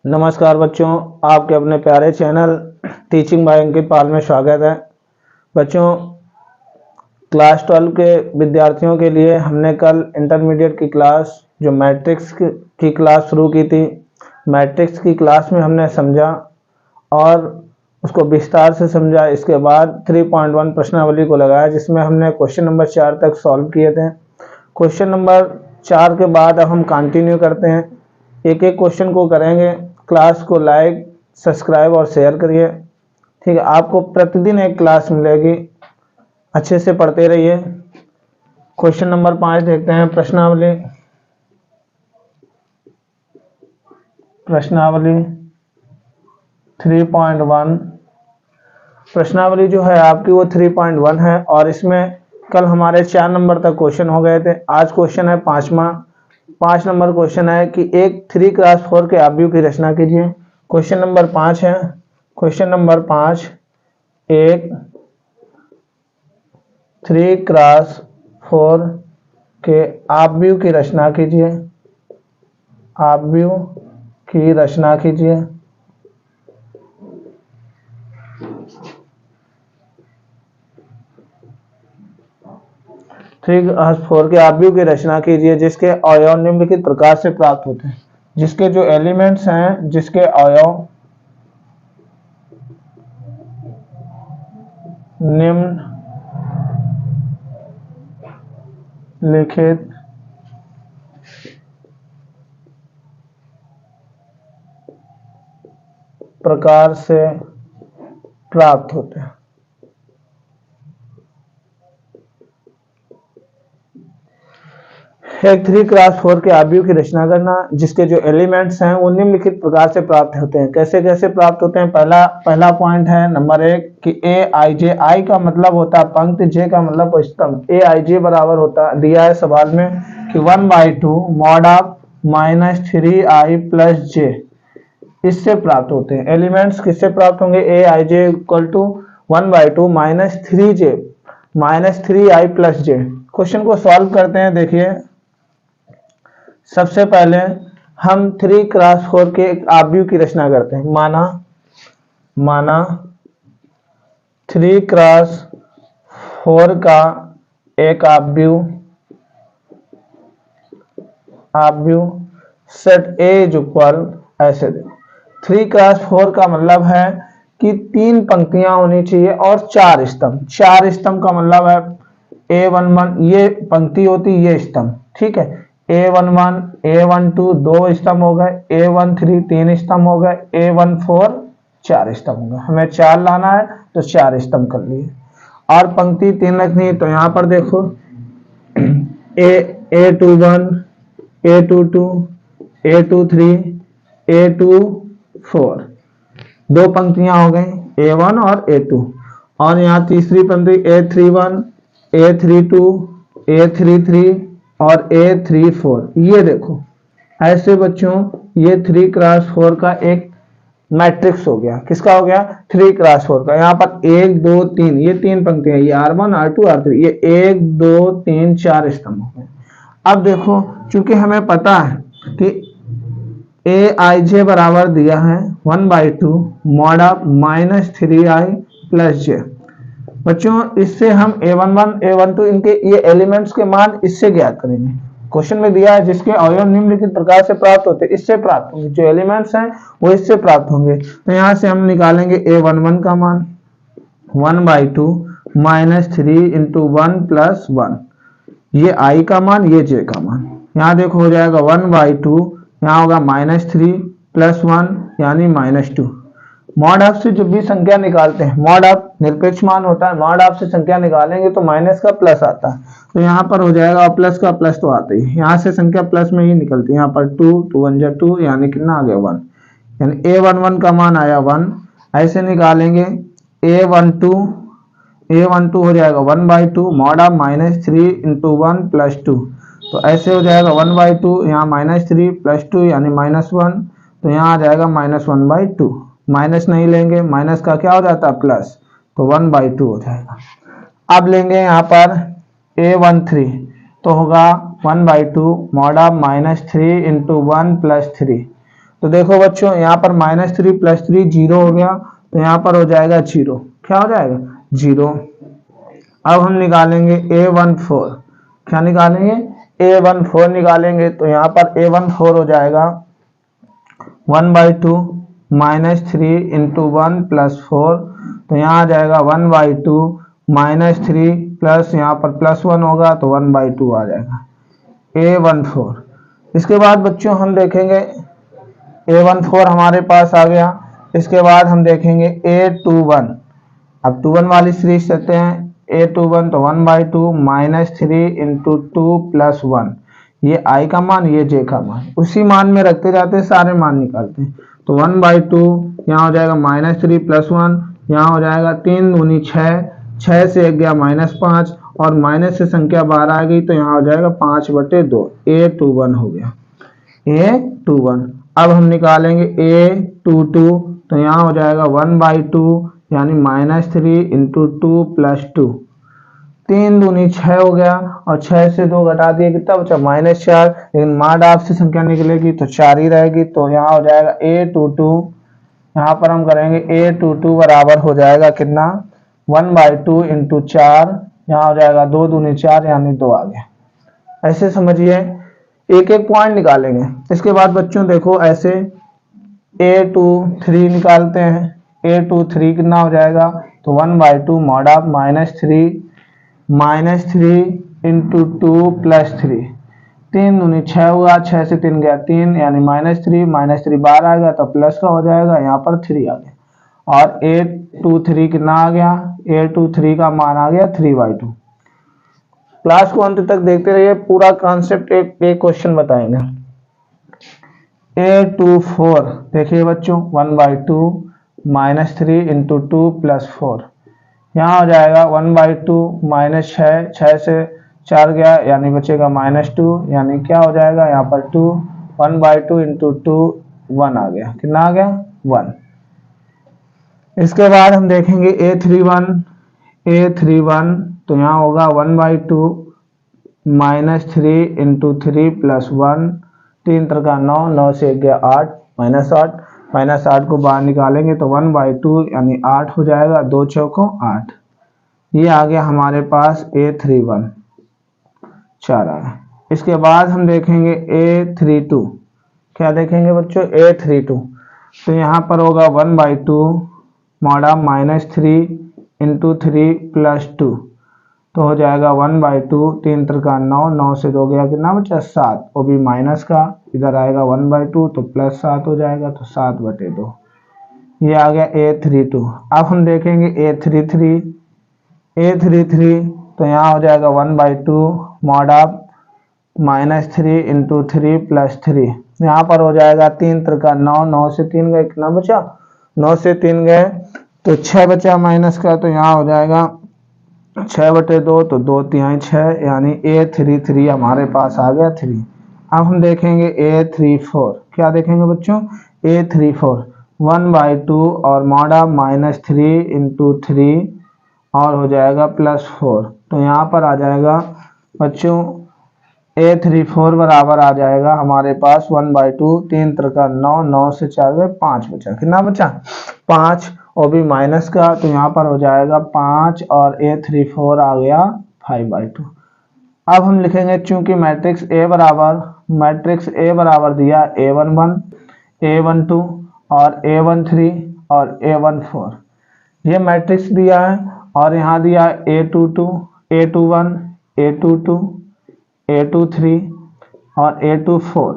नमस्कार बच्चों, आपके अपने प्यारे चैनल टीचिंग बाय अंकित पाल में स्वागत है। बच्चों, क्लास 12 के विद्यार्थियों के लिए हमने कल इंटरमीडिएट की क्लास जो मैट्रिक्स की क्लास शुरू की थी। मैट्रिक्स की क्लास में हमने समझा और उसको विस्तार से समझा। इसके बाद 3.1 प्रश्नावली को लगाया, जिसमें हमने क्वेश्चन नंबर 4 तक सॉल्व किए थे। क्वेश्चन नंबर 4 के बाद अब हम कंटिन्यू करते हैं, एक एक क्वेश्चन को करेंगे। क्लास को लाइक, सब्सक्राइब और शेयर करिए। ठीक है, आपको प्रतिदिन एक क्लास मिलेगी, अच्छे से पढ़ते रहिए। क्वेश्चन नंबर 5 देखते हैं। प्रश्नावली 3.1। प्रश्नावली जो है आपकी वो 3.1 है और इसमें कल हमारे 4 नंबर तक क्वेश्चन हो गए थे। आज क्वेश्चन है 5 नंबर क्वेश्चन है कि एक 3x4 के आव्यूह की रचना कीजिए। क्वेश्चन नंबर 5 है। क्वेश्चन नंबर 5, एक 3x4 के आव्यूह की रचना कीजिए। आव्यूह की रचना कीजिए। ठीक, 4 के आव्यूह की रचना कीजिए जिसके अवयव निम्नलिखित प्रकार से प्राप्त होते हैं। जिसके जो एलिमेंट्स हैं, जिसके अवयव निम्नलिखित प्रकार से प्राप्त होते हैं। एक 3x4 के आव्यूह की रचना करना जिसके जो एलिमेंट्स हैं वो निम्नलिखित प्रकार से प्राप्त होते हैं। कैसे कैसे प्राप्त होते हैं? पहला पॉइंट है नंबर 1 कि ए आई जे। आई का मतलब होता है पंक्ति, जे का मतलब स्तंभ। ए आई जे बराबर होता दिया है सवाल में कि 1/2 मॉड ऑफ -3i प्लस जे। इससे प्राप्त होते हैं एलिमेंट्स। किससे प्राप्त होंगे? A i j equal to 1/2 -3i plus j. Question को सॉल्व करते हैं। देखिए, सबसे पहले हम 3x4 के एक आव्यूह की रचना करते हैं। माना 3x4 का एक आव्यूह सेट ए इज इक्वल, ऐसे देखो 3x4 का मतलब है कि 3 पंक्तियां होनी चाहिए और 4 स्तंभ। 4 स्तंभ का मतलब है A11 ये पंक्ति होती, ये स्तंभ। ठीक है, A11 A12 2 स्तंभ हो गए, A13 3 स्तंभ हो गए, A14 4 स्तंभ हो गए। हमें 4 लाना है तो 4 स्तंभ कर लिए और पंक्ति 3 रखनी है। तो यहाँ पर देखो A21 A22 A23 A24 2 पंक्तियां हो गई, A1 और A2। और यहाँ तीसरी पंक्ति A31 A32 A33 और A34। ये देखो, ऐसे बच्चों ये 3x4 का एक मैट्रिक्स हो गया। किसका हो गया? 3x4 का। यहाँ पर 1 2 3 ये 3 पंक्तियां, ये R1 R2 R3, ये 1 2 3 4 स्तंभ हो गए। अब देखो, चूंकि हमें पता है कि ए आई जे बराबर दिया है 1/2 मॉड ऑफ -3i प्लस जे। बच्चों, इससे हम A11 A12 इनके ये एलिमेंट्स के मान इससे ज्ञात करेंगे। क्वेश्चन में दिया है जिसके अवयव निम्नलिखित प्रकार से प्राप्त होते हैं, इससे प्राप्त होंगे। जो एलिमेंट्स हैं वो इससे प्राप्त होंगे। तो यहाँ से हम निकालेंगे A11 का मान 1/2 -3 × 1 + 1, ये i का मान, ये j का मान। यहाँ देखो हो जाएगा 1/2, यहाँ होगा -3 + 1 यानी -2। मॉड ऑफ से जब भी संख्या निकालते हैं, मॉड ऑफ निरपेक्ष मान होता है, मॉड ऑफ से संख्या निकालेंगे तो माइनस का प्लस आता है। तो यहाँ पर हो जाएगा, प्लस का प्लस तो आता ही, यहाँ से संख्या प्लस में ही निकलती है। यहाँ पर 2 2 1 2 यानी कितना आ गया 1, यानी A11 का मान आया 1। ऐसे निकालेंगे A12 हो जाएगा 1/2 मॉड ऑफ -3 × 1 + 2। तो ऐसे हो जाएगा 1/2, यहाँ -3 + 2 यानी -1। तो यहाँ आ जाएगा -1/2। माइनस नहीं लेंगे, माइनस का क्या हो जाता है? प्लस, तो 1/2 हो जाएगा। अब लेंगे यहाँ पर A13 तो होगा 1/2 मॉड ऑफ -3 × 1 + 3। तो देखो बच्चों यहाँ पर -3 + 3 0 हो गया, तो यहाँ पर हो जाएगा 0। क्या हो जाएगा 0। अब हम निकालेंगे A14। क्या निकालेंगे A14 निकालेंगे, तो यहाँ पर A14 हो जाएगा 1/2 -3 × 1 + 4, तो यहाँ आ जाएगा 1/2 -3 प्लस यहाँ पर +1 होगा तो 1/2 आ जाएगा A14। इसके बाद बच्चों हम देखेंगे A14 हमारे पास आ गया। इसके बाद हम देखेंगे A21। अब 21 वाली सीरीज चलते हैं। A21 तो 1/2 -3 × 2 + 1, ये i का मान, ये j का मान, उसी मान में रखते जाते हैं, सारे मान निकालते हैं। तो 1/2 यहाँ हो जाएगा -3 + 1, यहाँ हो जाएगा 3 दूनी 6, 6 से 1 गया -5 और माइनस से संख्या 12 आ गई, तो यहाँ हो जाएगा 5/2। A21 हो गया A21। अब हम निकालेंगे A22, तो यहाँ हो जाएगा 1/2 यानी -3 × 2 + 2, 3 दूनी 6 हो गया और 6 से 2 घटा दिए, कितना बचा -4, लेकिन माड आपसे संख्या निकलेगी तो 4 ही रहेगी, तो यहाँ हो जाएगा A22। यहाँ पर हम करेंगे A22 बराबर हो जाएगा कितना 1/2 × 4, यहाँ हो जाएगा 2 दूनी 4 यानी 2 आ गया। ऐसे समझिए, एक एक पॉइंट निकालेंगे। इसके बाद बच्चों देखो ऐसे A23 निकालते हैं। A23 कितना हो जाएगा, तो 1/2 mod ऑफ -3 × 2 + 3, 3 दूनी 6 हुआ, 6 से 3 गया 3 यानी -3 12 आ गया, तो प्लस का हो जाएगा, यहाँ पर 3 आ गया। और A23 कितना आ गया, A23 का मान आ गया 3/2। क्लास को अंत तक देखते रहिए, पूरा कॉन्सेप्ट एक क्वेश्चन बताएंगे। A24 देखिए बच्चों 1/2 -3 × 2 + 4, यहाँ हो जाएगा 1/2 -6, 6 से 4 गया यानी बचेगा -2, यानी क्या हो जाएगा यहाँ पर 2, 1/2 × 2 1 आ गया, कितना आ गया 1। इसके बाद हम देखेंगे A31, तो यहाँ होगा 1/2 -3 × 3 + 1, 3 × 9, 9 से 1 गया 8, -8 को बाहर निकालेंगे तो 1/2 यानी 8 हो जाएगा, 2 चौकों 8। ये आ गया हमारे पास A31 4 आया। इसके बाद हम देखेंगे A32। क्या देखेंगे बच्चों A32, तो यहाँ पर होगा 1/2 mod ऑफ -3 × 3 + 2, तो हो जाएगा 1/2, 3 × 9, 9 से 2 गया, कितना बचा 7, वो भी माइनस का, इधर आएगा 1/2 तो +7 हो जाएगा, तो 7/2। ये आ गया A32। अब हम देखेंगे A33, तो यहाँ हो जाएगा 1/2 mod ऑफ -3 × 3 + 3, यहाँ पर हो जाएगा 3 × 9, 9 से 3 गए, कितना बचा 9 से 3 गए तो 6 बचा माइनस का, तो यहाँ हो जाएगा 6/2, तो 2/3 6, यानी A33 हमारे पास आ गया 3। अब हम देखेंगे A34। क्या देखेंगे बच्चों A34 1/2 और mod ऑफ -3 × 3 और हो जाएगा +4, तो यहाँ पर आ जाएगा बच्चों A34 बराबर आ जाएगा हमारे पास 1/2, 3 × 9, 9 से 4 गए 5 बचा, कितना बचा 5, और भी माइनस का, तो यहाँ पर हो जाएगा 5 और A34 आ गया 5/2। अब हम लिखेंगे चूंकि मैट्रिक्स A बराबर दिया A11, A12 और A13 और A14, ये मैट्रिक्स दिया है, और यहाँ दिया A22, A21, A22, A23 और A24,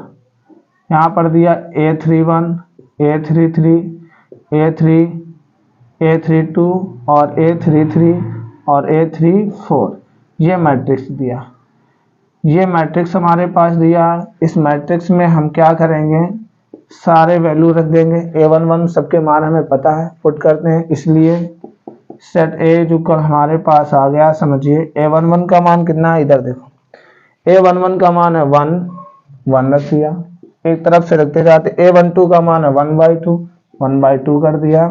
यहाँ पर दिया A31, A33, A32 और A33 और A34, ये मैट्रिक्स दिया। ये मैट्रिक्स हमारे पास दिया है। इस मैट्रिक्स में हम क्या करेंगे, सारे वैल्यू रख देंगे। A11 सबके मान हमें पता है, पुट करते हैं, इसलिए सेट A जो कर हमारे पास आ गया। समझिए A11 का मान कितना है, इधर देखो A11 का मान है 1 रख दिया, एक तरफ से रखते जाते। A12 का मान है 1/2 कर दिया।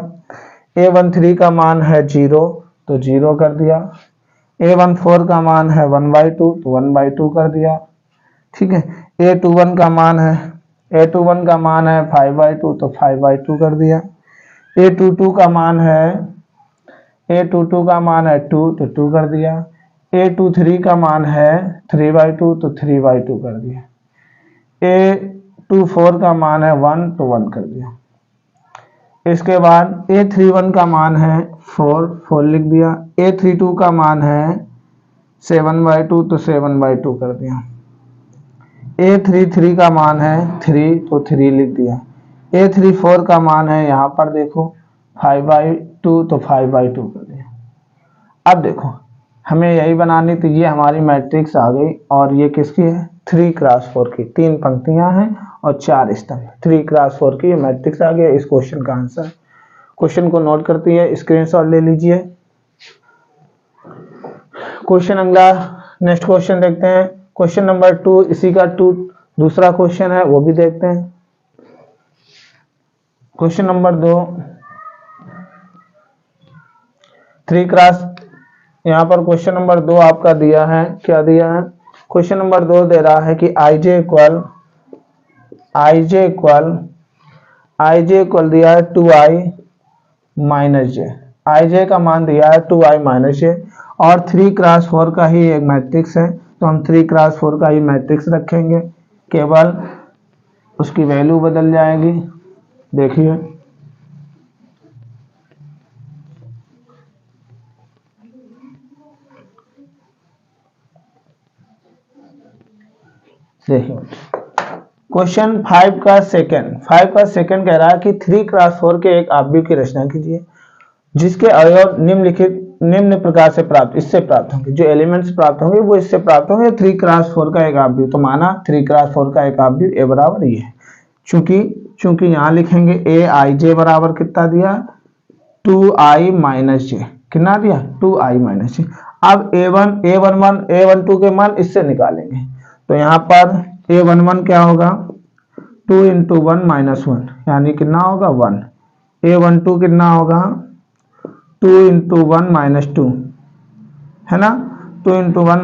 A13 का मान है 0, तो 0 कर दिया। A14 का मान है 1/2, तो 1/2 कर दिया। ठीक है। A21 का मान है A21 का मान है 5/2 तो 5/2 कर दिया। A22 का मान है 2 तो 2 कर दिया। A23 का मान है 3/2 तो 3/2 कर दिया। A24 का मान है 1 तो 1 कर दिया। इसके बाद A31 का मान है 4 लिख दिया। A32 का मान है 7/2 तो 7/2 कर दिया। A33 का मान है 3 तो 3 लिख दिया। A34 का मान है यहाँ पर देखो 5/2 तो 5/2 कर दिया। अब देखो हमें यही बनानी थी, ये हमारी मैट्रिक्स आ गई और ये किसकी है 3x4 की, 3 पंक्तियां हैं और 4 स्तंभ। 3x4 की ये मैट्रिक्स आ गया। इस क्वेश्चन का आंसर, क्वेश्चन को नोट करती है, स्क्रीनशॉट ले लीजिए। क्वेश्चन अगला नेक्स्ट क्वेश्चन देखते हैं, क्वेश्चन नंबर 2, इसी का दूसरा क्वेश्चन है, वो भी देखते हैं। क्वेश्चन नंबर 2, 3x, यहाँ पर क्वेश्चन नंबर 2 आपका दिया है, क्या दिया है, क्वेश्चन नंबर 2 दे रहा है कि ij इक्वल दिया है 2i माइनस j। ij का मान दिया है 2i माइनस j और 3x4 का ही एक मैट्रिक्स है, तो हम 3x4 का ही मैट्रिक्स रखेंगे, केवल उसकी वैल्यू बदल जाएगी। देखिए क्वेश्चन 5 का सेकंड कह रहा है कि 3x4 के एक आव्यूह की रचना कीजिए जिसके अवयव निम्न प्रकार से इससे प्राप्त होंगे। जो एलिमेंट्स प्राप्त होंगे वो इससे प्राप्त होंगे। 3x4 का एक आव्यूह, तो माना 3x4 का एक आव्यूह a बराबर ये है। चूंकि यहां लिखेंगे aij बराबर कितना दिया 2i माइनस j, कितना दिया 2i माइनस j। अब a12 के मान इससे निकालेंगे, तो यहाँ पर a11 क्या होगा 2 × 1 - 1 यानी कितना होगा 1। a12 कितना होगा 2 × 1 - 2 है ना, 2 ×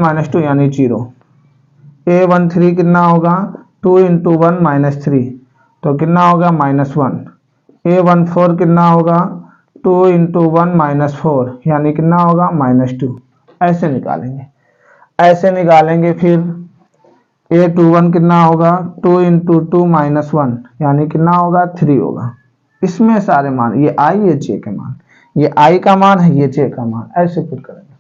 1 - 2 यानी 0। a13 कितना होगा 2 × 1 - 3 तो कितना होगा -1। a14 कितना होगा 2 × 1 - 4 यानी कितना होगा -2। ऐसे निकालेंगे। फिर a21 कितना होगा 2 × 2 - 1 यानी कितना होगा 3 होगा। इसमें सारे मान, ये i ये j के मान, ये i का मान है ये j का मान, ऐसे पुट करेंगे।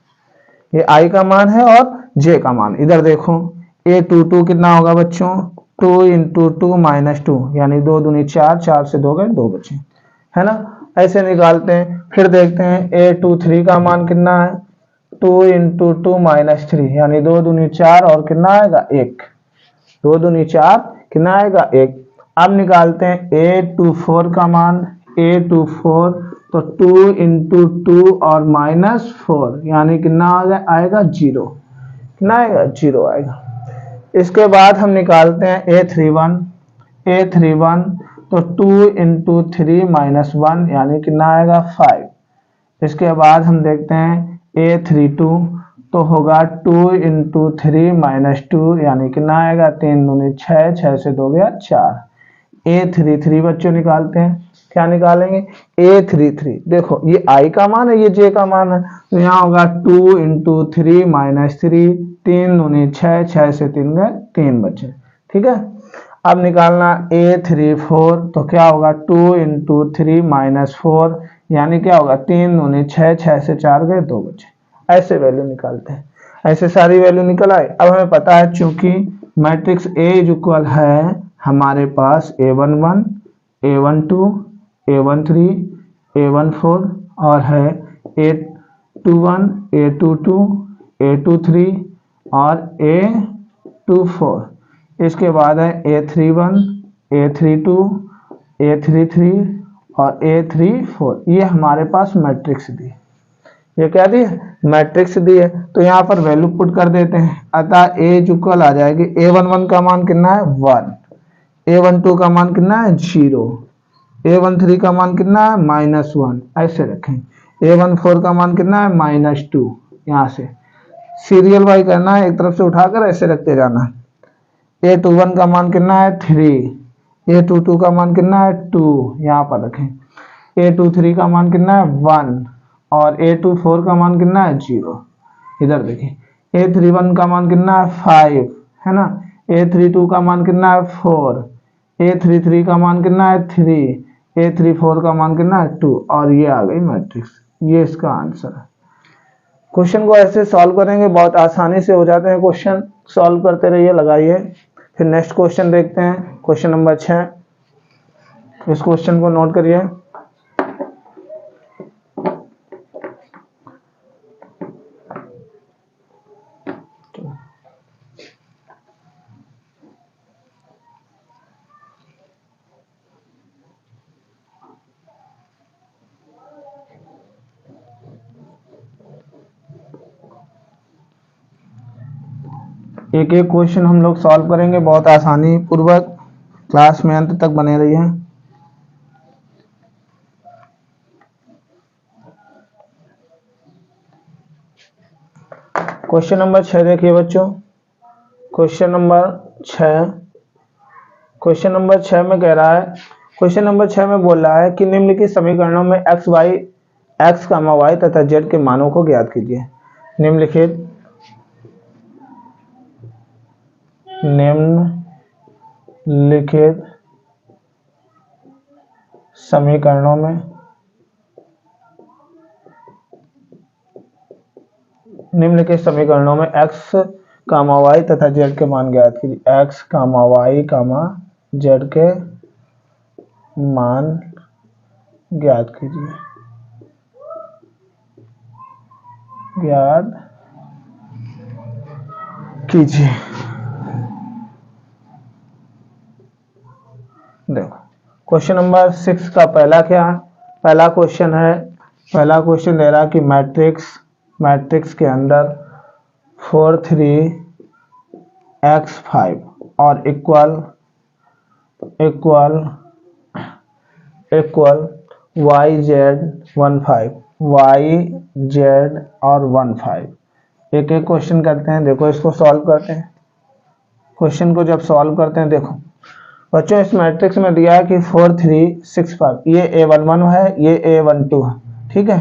ये i का मान है और j का मान। इधर देखो a22 कितना होगा बच्चों 2 × 2 - 2 यानी 2 दूनी 4, 4 से 2 गए 2 बचे, है ना। ऐसे निकालते हैं। फिर देखते हैं a23 का मान कितना है 2 × 2 - 3 यानी 2 दूनी 4 और कितना आएगा 1, 2 दूनी 4 कितना आएगा 1। अब निकालते हैं a24 का मान, a24 तो 2 × 2 और -4 यानी कितना आएगा 0, कितना आएगा 0 आएगा। इसके बाद हम निकालते हैं a31 तो 2 × 3 - 1 यानी कितना आएगा 5। इसके बाद हम देखते हैं a32 तो होगा 2 × 3 - 2 यानी कितना आएगा 3 दूनी 6, 6 से 2 गया 4। a33 बच्चों निकालते हैं, क्या निकालेंगे a33 देखो ये i का मान है ये j का मान है, तो यहाँ होगा 2 × 3 - 3 3 दूनी 6, 6 से 3 गए 3 बचे, ठीक है। अब निकालना a34 तो क्या होगा 2 × 3 - 4 यानी क्या होगा 3 दूनी 6, 6 से 4 गए 2 बचे। ऐसे वैल्यू निकालते हैं, ऐसे सारी वैल्यू निकल आए। अब हमें पता है चूंकि मैट्रिक्स A इक्वल है हमारे पास a11 a12 a13 a14 और है a21 a22 a23 और a24। इसके बाद है a31 a32 a33 और a34। ये हमारे पास मैट्रिक्स दी, ये क्या दी मैट्रिक्स दी है। तो यहाँ पर वैल्यू पुट कर देते हैं, अतः A इक्वल आ जाएगी a11 का मान कितना है 1, a12 का मान कितना है 0, a13 का मान कितना है -1, ऐसे रखें। a14 का मान कितना है -2, यहाँ से सीरियल वाइज करना है, एक तरफ से उठाकर ऐसे रखते जाना। a21 का मान कितना है 3, A22 का मान कितना है 2, यहाँ पर रखें। A23 का मान कितना है 1 और A24 का मान कितना है 0। इधर देखिए A31 का मान कितना है 5 है ना, A32 का मान कितना है 4, A33 का मान कितना है 3, A34 का मान कितना है 2 और ये आ गई मैट्रिक्स। ये इसका आंसर है। क्वेश्चन को ऐसे सॉल्व करेंगे, बहुत आसानी से हो जाते हैं क्वेश्चन, सॉल्व करते रहिए, लगाइए। फिर नेक्स्ट क्वेश्चन देखते हैं, क्वेश्चन नंबर 6। इस क्वेश्चन को नोट करिए। एक एक क्वेश्चन हम लोग सॉल्व करेंगे बहुत आसानी पूर्वक। क्लास में अंत तक बने रहिए। क्वेश्चन नंबर 6 देखिए बच्चों। क्वेश्चन नंबर 6 में कह रहा है, क्वेश्चन नंबर 6 में बोल रहा है कि निम्नलिखित समीकरणों में x कामा y तथा z के मानों को ज्ञात कीजिए। निम्नलिखित समीकरणों में x कामा y तथा z के मान ज्ञात कीजिए। x कामा y कामा z के मान ज्ञात कीजिए। देखो क्वेश्चन नंबर 6 का पहला क्वेश्चन दे रहा कि मैट्रिक्स के अंदर 4 3 x 5 और equal y z 1 5 y z और 1 5। एक एक क्वेश्चन करते हैं। देखो इसको सॉल्व करते हैं। क्वेश्चन को जब सॉल्व करते हैं, देखो बच्चों इस मैट्रिक्स में दिया है कि 4 3 6 5, ये A11 है, ये A12 है, ठीक है,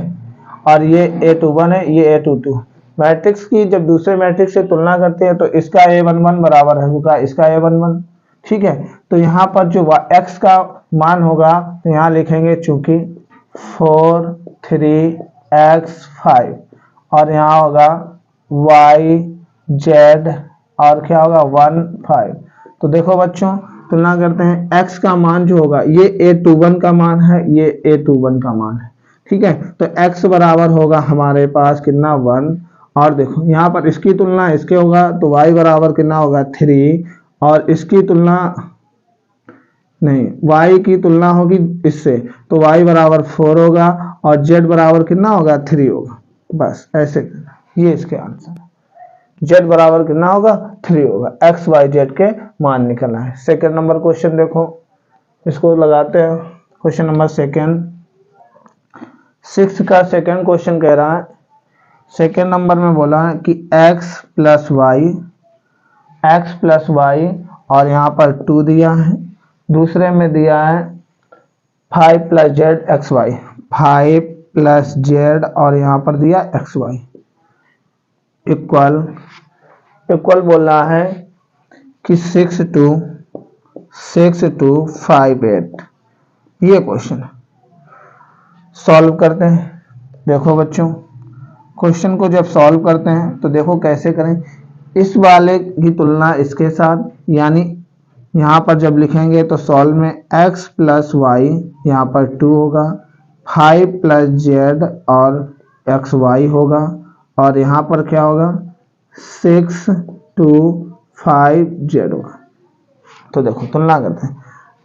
और ये A21 है, ये A22। मैट्रिक्स की जब दूसरे मैट्रिक्स से तुलना करते हैं तो इसका A11 बराबर होगा इसका A11, ठीक है। तो यहाँ पर जो x का मान होगा तो यहाँ लिखेंगे चूंकि 4 3 x 5 और यहाँ होगा y z और क्या होगा 1 5। तो देखो बच्चों तुलना करते हैं, x का मान जो होगा ये A21 का मान है, ये A21 का मान है, ठीक है। तो x बराबर होगा हमारे पास कितना 1, और देखो यहाँ पर इसकी तुलना इसके होगा तो y बराबर कितना होगा 3, और इसकी तुलना नहीं, y की तुलना होगी इससे तो y बराबर 4 होगा और z बराबर कितना होगा 3 होगा। बस ऐसे ये इसके आंसर है। z बराबर कितना होगा 3 होगा। x y z के मान निकलना है। सेकंड नंबर क्वेश्चन देखो, इसको लगाते हैं। क्वेश्चन नंबर 6 का सेकंड क्वेश्चन कह रहा है, सेकंड नंबर में बोला है कि x प्लस वाई और यहाँ पर 2 दिया है। दूसरे में दिया है 5 plus z x y, 5 plus z और यहाँ पर दिया एक्स वाई इक्वल बोल रहा है कि 6 2 5 8। ये क्वेश्चन सॉल्व करते हैं। देखो बच्चों क्वेश्चन को जब सॉल्व करते हैं तो देखो कैसे करें। इस वाले की तुलना इसके साथ, यानी यहाँ पर जब लिखेंगे तो सॉल्व में x प्लस वाई यहाँ पर 2 होगा, 5 प्लस जेड और एक्स वाई होगा, और यहाँ पर क्या होगा 6 2 5 जेड होगा। तो देखो तुलना करते हैं,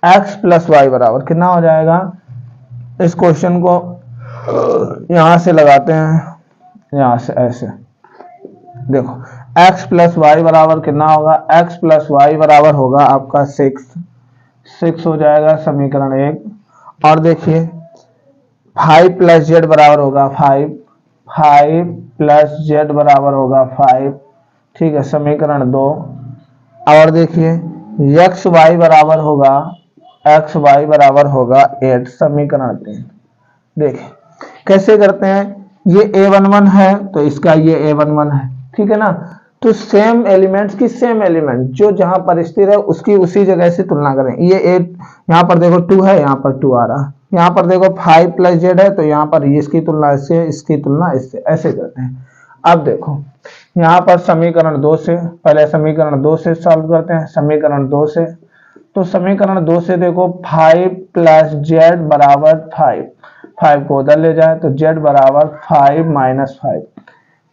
x प्लस वाई बराबर कितना हो जाएगा। इस क्वेश्चन को यहाँ से लगाते हैं, यहाँ से ऐसे देखो x प्लस वाई बराबर कितना होगा, x प्लस वाई बराबर होगा आपका 6 हो जाएगा समीकरण 1। और देखिए 5 प्लस जेड बराबर होगा 5 प्लस जेड बराबर होगा 5, ठीक है, समीकरण 2। और देखिए x वाई बराबर होगा एक्स वाई बराबर होगा 8, समीकरण 3। देखिए कैसे करते हैं, ये a11 है तो इसका ये a11 है, ठीक है ना। तो सेम एलिमेंट्स की सेम एलिमेंट जो जहां पर स्थिर है उसकी उसी जगह से तुलना करें। ये 8 यहाँ पर देखो 2 है, यहाँ पर 2 आ रहा, यहाँ पर देखो 5 प्लस जेड है तो यहाँ पर इसकी तुलना इससे, इसकी तुलना इससे, ऐसे करते हैं। अब देखो यहाँ पर समीकरण 2 से, पहले समीकरण 2 से सॉल्व करते हैं। समीकरण 2 से, तो समीकरण 2 से देखो 5 प्लस जेड बराबर 5 को उधर ले जाए तो z बराबर 5 माइनस 5।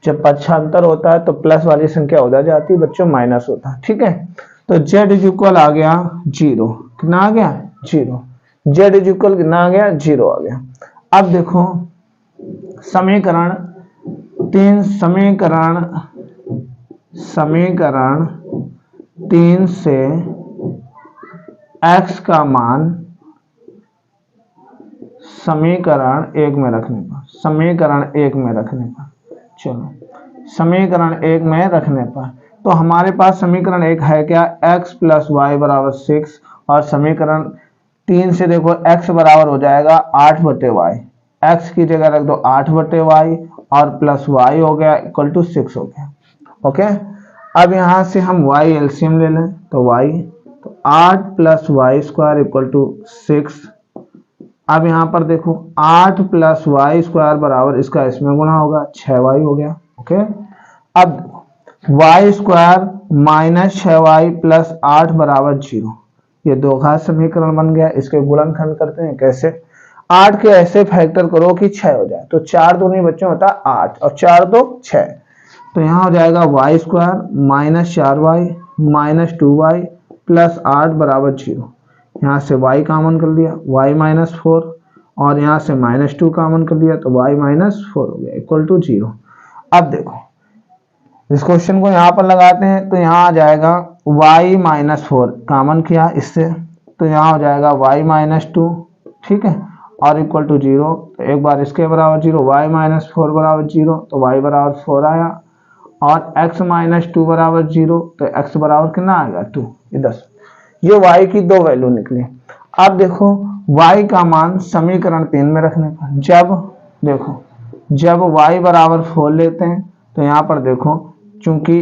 जब पक्षांतर होता है तो प्लस वाली संख्या उधर जाती है बच्चों, माइनस होता है, ठीक है। तो z इज इक्वल आ गया 0, कितना आ गया 0, z इज इक्वल कितना आ गया 0 आ गया। अब देखो समीकरण 3, समीकरण 3 से x का मान समीकरण 1 में रखने पर, समीकरण 1 में रखने पर, चलो समीकरण 1 में रखने पर, तो हमारे पास समीकरण 1 है क्या, x प्लस वाई बराबर 6, और समीकरण 3 से देखो x बराबर हो जाएगा 8 बटे वाई, x की जगह रख दो 8 बटे वाई और प्लस y हो गया इक्वल टू 6 हो गया। ओके, अब यहां से हम y एलसीएम ले लें तो y, तो 8 plus y square equal to 6। अब यहां पर देखो 8 प्लस वाई स्क्वायर बराबर इसका इसमें गुणा होगा 6y हो गया। ओके, अब Y square minus 6y plus 8 बराबर 0, ये दो घात समीकरण बन गया। इसके गुणनखंड करते हैं, कैसे, 8 के ऐसे फैक्टर करो कि 6 हो जाए, तो 4 दूनी बच्चों होता है 8 और 4 दो 6, तो यहाँ हो जाएगा y square minus 4y minus 2y plus 8 बराबर 0। यहाँ से y कॉमन कर लिया, y माइनस 4, और यहाँ से माइनस 2 कॉमन कर लिया तो y माइनस 4 हो गया इक्वल टू 0। अब देखो इस क्वेश्चन को यहाँ पर लगाते हैं तो यहाँ आ जाएगा y माइनस 4 कॉमन किया इससे, तो यहाँ हो जाएगा y माइनस 2, ठीक है, और इक्वल टू 0। तो एक बार इसके बराबर 0, y माइनस 4 बराबर 0, तो y बराबर 4 आया, और x माइनस 2 बराबर 0, तो x बराबर कितना आएगा 2, ये 10। ये y की दो वैल्यू निकली। अब देखो y का मान समीकरण 3 में रखने पर, जब देखो जब y बराबर 4 लेते हैं तो यहाँ पर देखो चूंकि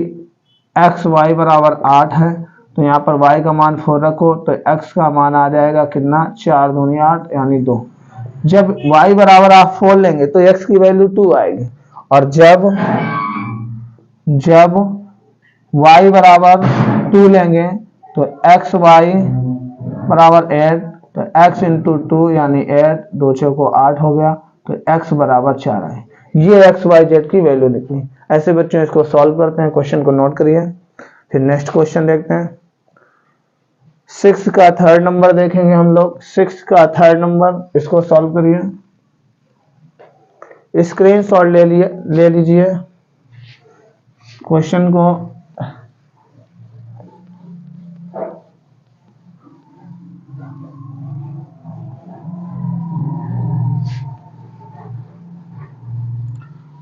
x y बराबर 8 है तो यहाँ पर y का मान 4 रखो तो x का मान आ जाएगा कितना, 4 दूनी 8 यानी 2। जब y बराबर आप 4 लेंगे तो x की वैल्यू 2 आएगी, और जब y बराबर 2 लेंगे तो x y बराबर 8, तो x इंटू 2 यानी 8, 2 6 को 8 हो गया, तो x बराबर 4 आए। ये x y z की वैल्यू निकली। ऐसे बच्चों इसको सॉल्व करते हैं, क्वेश्चन को नोट करिए। फिर नेक्स्ट क्वेश्चन देखते हैं। 6 का थर्ड नंबर देखेंगे हम लोग। 6 का थर्ड नंबर, इसको सॉल्व करिए, स्क्रीनशॉट ले लीजिए क्वेश्चन को।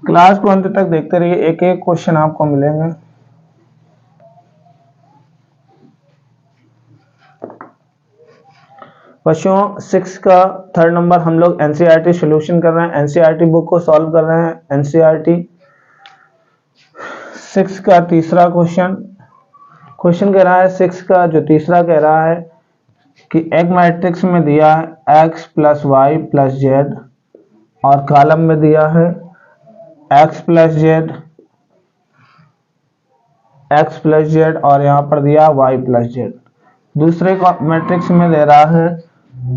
क्लास को अंत तक देखते रहिए, एक एक क्वेश्चन आपको मिलेंगे। बच्चों 6 का थर्ड नंबर हम लोग एनसीईआरटी सॉल्यूशन कर रहे हैं, एनसीईआरटी बुक को सॉल्व कर रहे हैं। एनसीईआरटी 6 का तीसरा क्वेश्चन कह रहा है, 6 का जो तीसरा कह रहा है कि एक मैट्रिक्स में दिया है x plus y plus z, और कॉलम में दिया है x प्लस जेड और यहाँ पर दिया y प्लस जेड। दूसरे मैट्रिक्स में दे रहा है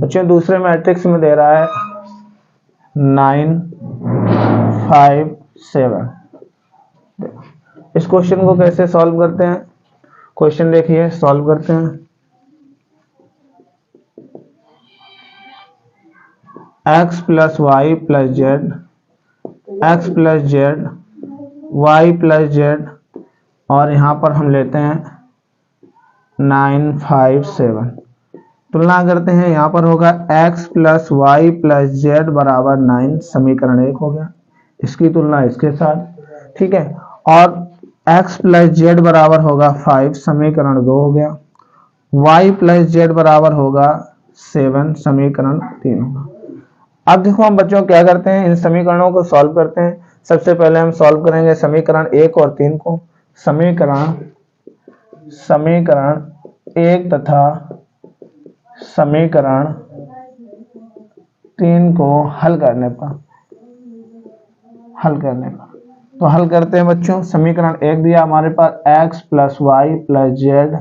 बच्चों, दूसरे मैट्रिक्स में दे रहा है 9 5 7। इस क्वेश्चन को कैसे सॉल्व करते हैं, क्वेश्चन देखिए, सॉल्व करते हैं। x plus y plus z, x plus z, y plus z, और यहाँ पर हम लेते हैं 9 5 7। तुलना करते हैं, यहाँ पर होगा x plus y plus z बराबर 9, समीकरण 1 हो गया, इसकी तुलना इसके साथ, ठीक है, और x प्लस जेड बराबर होगा 5, समीकरण 2 हो गया, y प्लस जेड बराबर होगा 7 समीकरण 3 होगा। अब देखो हम बच्चों क्या करते हैं, इन समीकरणों को सॉल्व करते हैं। सबसे पहले हम सॉल्व करेंगे समीकरण 1 और 3 को। समीकरण 1 तथा समीकरण 3 को हल करने पर तो हल करते हैं बच्चों। समीकरण 1 दिया हमारे पास x plus y plus z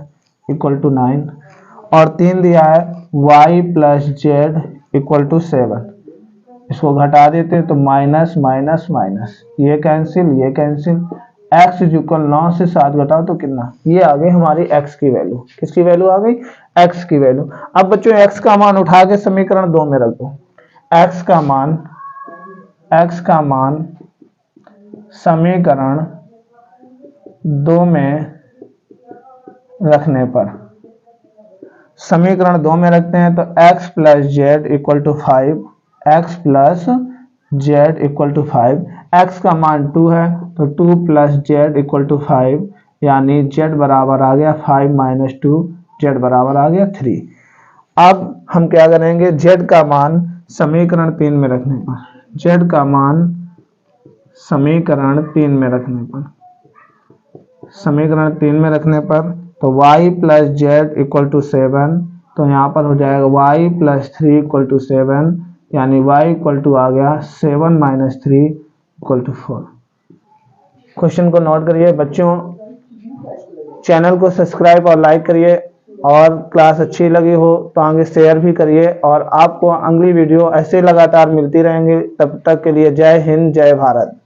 equal to 9 और 3 दिया है y plus z equal to 7। इसको घटा देते हैं तो माइनस माइनस माइनस, ये कैंसिल, x इज इक्वल 9 से 7 घटाओ तो कितना, ये आ गई हमारी x की वैल्यू। किसकी वैल्यू आ गई, x की वैल्यू। अब बच्चों x का मान उठा के समीकरण 2 में रख दो। x का मान समीकरण 2 में रखने पर, समीकरण 2 में रखते हैं तो x plus z equal to 5, x plus z equal to 5, x का मान 2 है तो 2 प्लस जेड इक्वल टू 5, यानी z बराबर आ गया 5 माइनस 2, z बराबर आ गया 3। अब हम क्या करेंगे, z का मान समीकरण 3 में रखने पर, z का मान समीकरण 3 में रखने पर तो y plus z equal to 7, तो यहाँ पर हो जाएगा y प्लस 3 इक्वल टू 7, यानी y इक्वल टू आ गया 7 माइनस 3 इक्वल टू 4। क्वेश्चन को नोट करिए बच्चों, चैनल को सब्सक्राइब और लाइक करिए, और क्लास अच्छी लगी हो तो आगे शेयर भी करिए, और आपको अगली वीडियो ऐसे लगातार मिलती रहेंगी। तब तक के लिए जय हिंद, जय भारत।